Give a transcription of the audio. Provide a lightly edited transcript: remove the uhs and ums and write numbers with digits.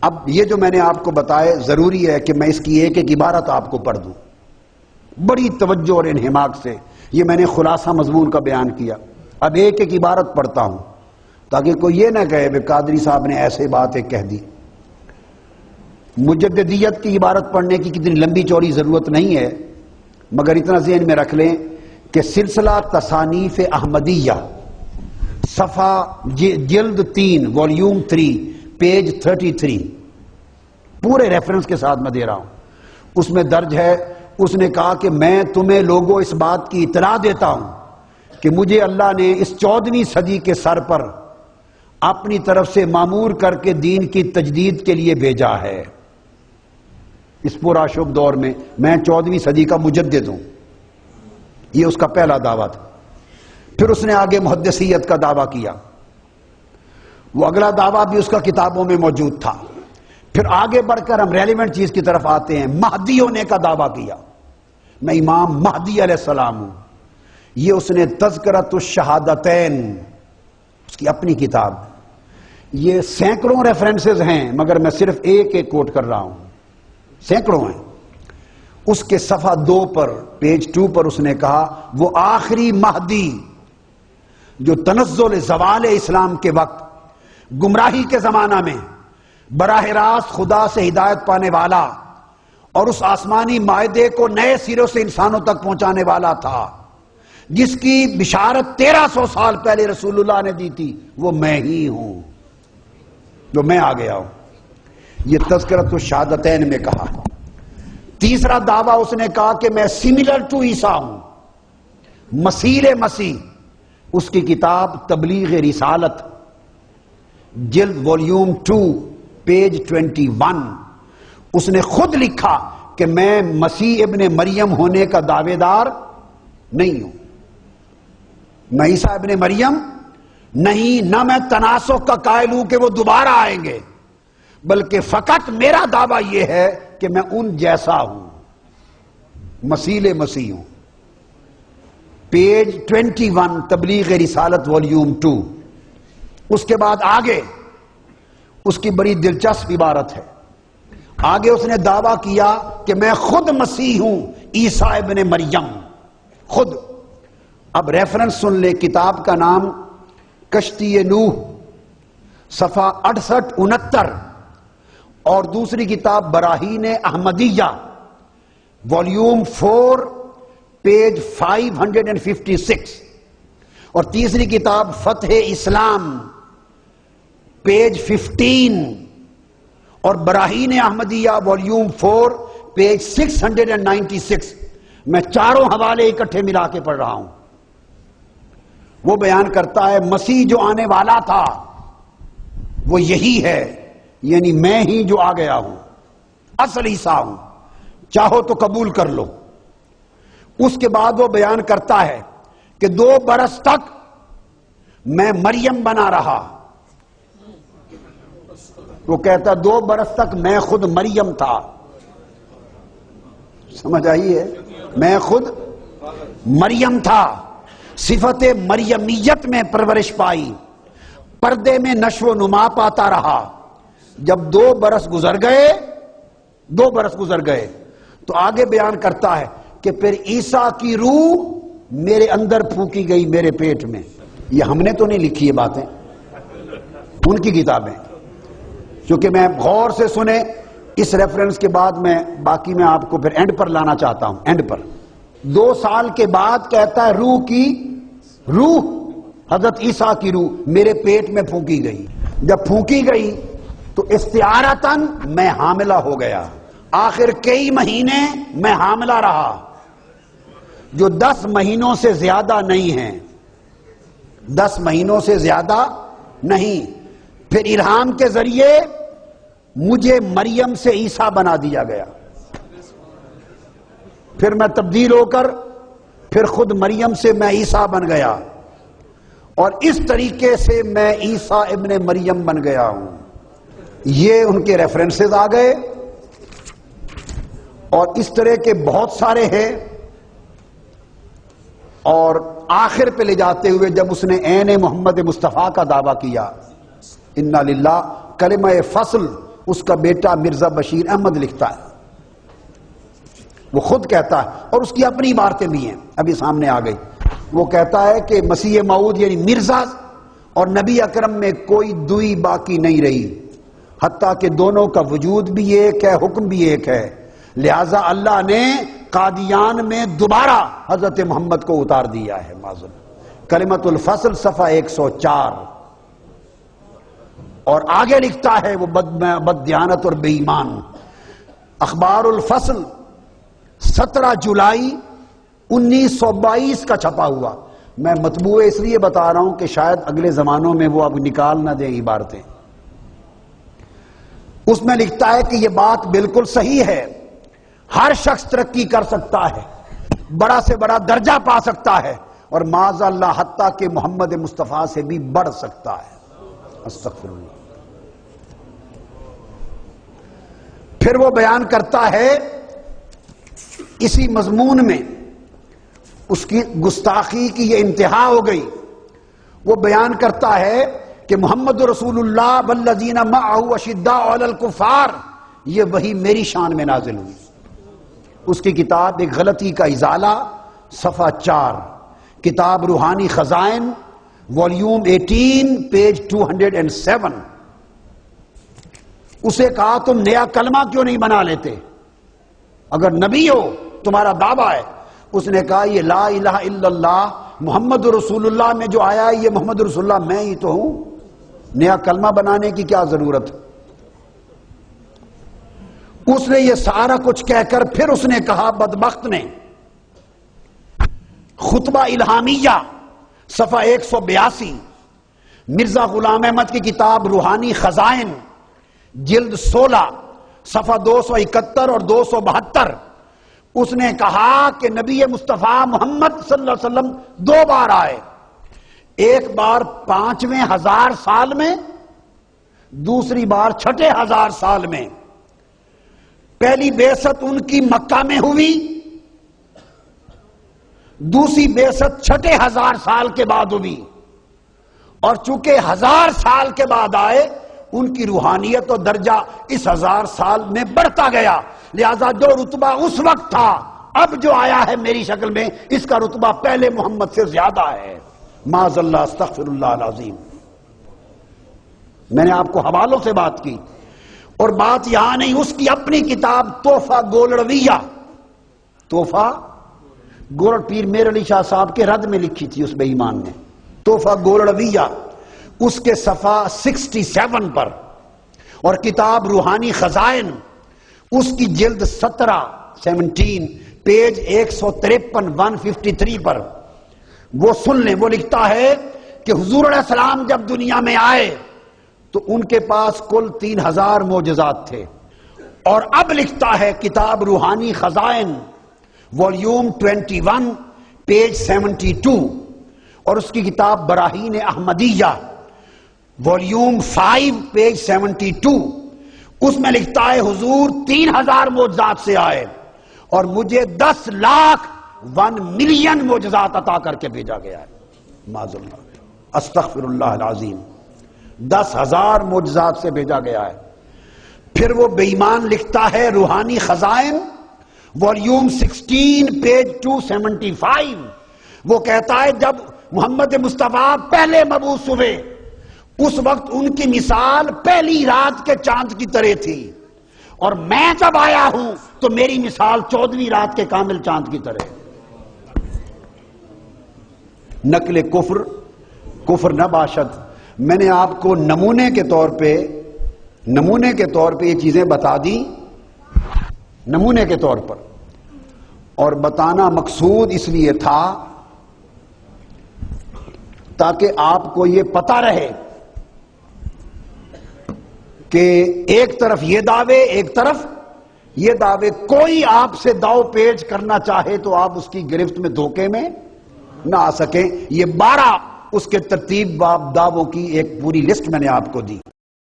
اب یہ جو میں نے آپ کو بتائے ضروری ہے کہ میں اس کی ایک ایک عبارت آپ کو پڑھ دوں بڑی توجہ اور انہماک سے. یہ میں نے خلاصہ مضمون کا بیان کیا. اب ایک ایک عبارت پڑھتا ہوں تاکہ کوئی یہ نہ کہے کہ قادری صاحب نے ایسے باتیں کہہ دی. مجددیت کی عبارت پڑھنے کی کتنی لمبی چوڑی ضرورت نہیں ہے، مگر اتنا ذہن میں رکھ لیں کہ سلسلہ تصانیف احمدیہ صفحہ جلد 3 والیوم 3 پیج 33 پورے ریفرنس کے ساتھ میں دے رہا ہوں. اس میں درج ہے، اس نے کہا کہ میں تمہیں لوگوں اس بات کی اطلاع دیتا ہوں کہ مجھے اللہ نے اس 14ویں صدی کے سر پر اپنی طرف سے مامور کر کے دین کی تجدید کے لیے بھیجا ہے. اس پورا شب دور میں 14ویں صدی کا مجدد ہوں. یہ اس کا پہلا دعویٰ تھا. پھر اس نے آگے محدثیت کا دعویٰ کیا. وہ اگلا دعویٰ بھی اس کا کتابوں میں موجود تھا. پھر آگے بڑھ کر ہم ریلیونٹ چیز کی طرف آتے ہیں. مہدی ہونے کا دعویٰ کیا، میں امام مہدی علیہ السلام ہوں. یہ اس نے تذکرۃ الشہادتین، اس کی اپنی کتاب. یہ سینکڑوں ریفرنسز ہیں مگر میں صرف ایک ایک کوٹ کر رہا ہوں، سینکڑوں ہیں. اس کے صفحہ 2 پر پیج 2 پر اس نے کہا وہ آخری مہدی جو تنزل زوال اسلام کے وقت گمراہی کے زمانہ میں براہ راست خدا سے ہدایت پانے والا اور اس آسمانی معاہدے کو نئے سروں سے انسانوں تک پہنچانے والا تھا، جس کی بشارت 1300 سال پہلے رسول اللہ نے دی تھی، وہ میں ہی ہوں، جو میں آ گیا ہوں. یہ تذکرۃ الشہادتین میں کہا. تیسرا دعویٰ اس نے کہا کہ میں سملر ٹو عیسیٰ ہوں، مسیح مسیح. اس کی کتاب تبلیغ رسالت جلد والیوم 2 پیج 21 اس نے خود لکھا کہ میں مسیح ابن مریم ہونے کا دعوے دار نہیں ہوں. میں عیسیٰ ابن مریم نہیں، نہ میں تناسخ کا قائل ہوں کہ وہ دوبارہ آئیں گے، بلکہ فقط میرا دعویٰ یہ ہے کہ میں ان جیسا ہوں، مسیح مسیح ہوں. پیج 21 تبلیغ رسالت والیوم 2. اس کے بعد آگے اس کی بڑی دلچسپ عبارت ہے. آگے اس نے دعویٰ کیا کہ میں خود مسیح ہوں، عیسیٰ ابن مریم خود. اب ریفرنس سن لے. کتاب کا نام کشتی نوح صفحہ 68-69 اور دوسری کتاب براہین احمدیہ والیوم 4 پیج 556 اور تیسری کتاب فتح اسلام پیج 15 اور براہین احمدیہ والیوم 4 پیج 696. میں چاروں حوالے اکٹھے ملا کے پڑھ رہا ہوں. وہ بیان کرتا ہے مسیح جو آنے والا تھا وہ یہی ہے، یعنی میں ہی جو آ گیا ہوں، اصل عیسیٰ ہوں، چاہو تو قبول کر لو. اس کے بعد وہ بیان کرتا ہے کہ 2 برس تک میں مریم بنا رہا. وہ کہتا 2 برس تک میں خود مریم تھا. سمجھ آئی ہے؟ میں خود مریم تھا، صفت مریمیت میں پرورش پائی، پردے میں نشو و نما پاتا رہا. جب 2 برس گزر گئے تو آگے بیان کرتا ہے کہ پھر عیسیٰ کی روح میرے اندر پھونکی گئی، میرے پیٹ میں. یہ ہم نے تو نہیں لکھی یہ باتیں، ان کی کتابیں. کیونکہ میں غور سے سنے اس ریفرنس کے بعد میں باقی میں آپ کو پھر اینڈ پر لانا چاہتا ہوں. اینڈ پر 2 سال کے بعد کہتا ہے روح حضرت عیسیٰ کی روح میرے پیٹ میں پھونکی گئی. جب پھونکی گئی تو استعارتاً میں حاملہ ہو گیا. آخر کئی مہینے میں حاملہ رہا جو 10 مہینوں سے زیادہ نہیں ہیں، 10 مہینوں سے زیادہ نہیں. پھر الہام کے ذریعے مجھے مریم سے عیسیٰ بنا دیا گیا. پھر میں تبدیل ہو کر پھر خود مریم سے میں عیسیٰ بن گیا اور اس طریقے سے میں عیسیٰ ابن مریم بن گیا ہوں. یہ ان کے ریفرنسز آ گئے اور اس طرح کے بہت سارے ہیں. اور آخر پہ لے جاتے ہوئے جب اس نے عین محمد مصطفیٰ کا دعویٰ کیا، انا للہ، کلمہ فصل اس کا بیٹا مرزا بشیر احمد لکھتا ہے، وہ خود کہتا ہے، اور اس کی اپنی عبارتیں بھی ہیں ابھی سامنے آ گئی۔ وہ کہتا ہے کہ مسیح موعود یعنی مرزا اور نبی اکرم میں کوئی دوئی باقی نہیں رہی، حتیٰ کہ دونوں کا وجود بھی ایک ہے، حکم بھی ایک ہے، لہذا اللہ نے قادیان میں دوبارہ حضرت محمد کو اتار دیا ہے۔ معذرت کلمۃ الفصل صفحہ 104۔ اور آگے لکھتا ہے وہ بددیانت اور بے ایمان، اخبار الفصل 17 جولائی 1922 کا چھپا ہوا۔ میں مطبوع اس لیے بتا رہا ہوں کہ شاید اگلے زمانوں میں وہ اب نکال نہ دیں عبارتیں۔ اس میں لکھتا ہے کہ یہ بات بالکل صحیح ہے، ہر شخص ترقی کر سکتا ہے، بڑا سے بڑا درجہ پا سکتا ہے، اور معاذ اللہ حتیٰ کہ محمد مصطفیٰ سے بھی بڑھ سکتا ہے۔ استغفر اللہ۔ پھر وہ بیان کرتا ہے اسی مضمون میں، اس کی گستاخی کی یہ انتہا ہو گئی، وہ بیان کرتا ہے کہ محمد رسول اللہ والذین معہ اشداء علی الکفار، یہ وہی میری شان میں نازل ہوئی۔ اس کی کتاب ایک غلطی کا ازالہ صفحہ 4، کتاب روحانی خزائن والیوم 18 پیج 207۔ اسے کہا تم نیا کلمہ کیوں نہیں بنا لیتے، اگر نبی ہو تمہارا دعویٰ ہے؟ اس نے کہا یہ لا الہ الا اللہ محمد رسول اللہ میں جو آیا ہے یہ محمد رسول اللہ میں ہی تو ہوں، نیا کلمہ بنانے کی کیا ضرورت؟ اس نے یہ سارا کچھ کہہ کر پھر اس نے کہا بدبخت نے، خطبہ الہامیہ صفحہ 182، مرزا غلام احمد کی کتاب روحانی خزائن جلد 16 صفحہ 271 اور 272، اس نے کہا کہ نبی مصطفیٰ محمد صلی اللہ علیہ وسلم 2 بار آئے، ایک بار 5ویں 1000 سال میں، دوسری بار 6 1000 سال میں۔ پہلی بعثت ان کی مکہ میں ہوئی، دوسری بعثت 6 1000 سال کے بعد ہوئی، اور چونکہ 1000 سال کے بعد آئے ان کی روحانیت اور درجہ اس 1000 سال میں بڑھتا گیا، لہذا جو رتبہ اس وقت تھا اب جو آیا ہے میری شکل میں اس کا رتبہ پہلے محمد سے زیادہ ہے۔ معاذ اللہ، استغفر اللہ العظیم۔ میں نے آپ کو حوالوں سے بات کی، اور بات یہاں نہیں، اس کی اپنی کتاب تحفہ گولڑویہ، تحفہ گولڑ پیر میر علی شاہ صاحب کے رد میں لکھی تھی اس بے ایمان نے، تحفہ گولڑویہ، اس کے صفحہ 67 پر، اور کتاب روحانی خزائن اس کی جلد 17 پیج 153 153 پر وہ سن لیں۔ وہ لکھتا ہے کہ حضور علیہ السلام جب دنیا میں آئے تو ان کے پاس کل 3000 معجزات تھے، اور اب لکھتا ہے کتاب روحانی خزائن والیوم 21 پیج 72، اور اس کی کتاب براہین احمدیہ والیوم 5 پیج 72، اس میں لکھتا ہے حضور 3000 معجزات سے آئے اور مجھے 10 لاکھ 1 ملین معجزات عطا کر کے بھیجا گیا ہے۔ معاذ اللہ، استغفر اللہ العظیم، 10,000 معجزات سے بھیجا گیا ہے۔ پھر وہ بے ایمان لکھتا ہے روحانی خزائن والیوم 16 پیج 275، وہ کہتا ہے جب محمد مصطفیٰ پہلے مبعوث ہوئے اس وقت ان کی مثال پہلی رات کے چاند کی طرح تھی، اور میں جب آیا ہوں تو میری مثال 14ویں رات کے کامل چاند کی طرح۔ نقل کفر نہ باشد۔ میں نے آپ کو نمونے کے طور پہ یہ چیزیں بتا دی، نمونے کے طور پر، اور بتانا مقصود اس لیے تھا تاکہ آپ کو یہ پتہ رہے کہ ایک طرف یہ دعوے، ایک طرف یہ دعوے، کوئی آپ سے داؤ پیچ کرنا چاہے تو آپ اس کی گرفت میں دھوکے میں نہ آ سکیں۔ یہ 12 اس کے ترتیب باب دعووں کی ایک پوری لسٹ میں نے آپ کو دی۔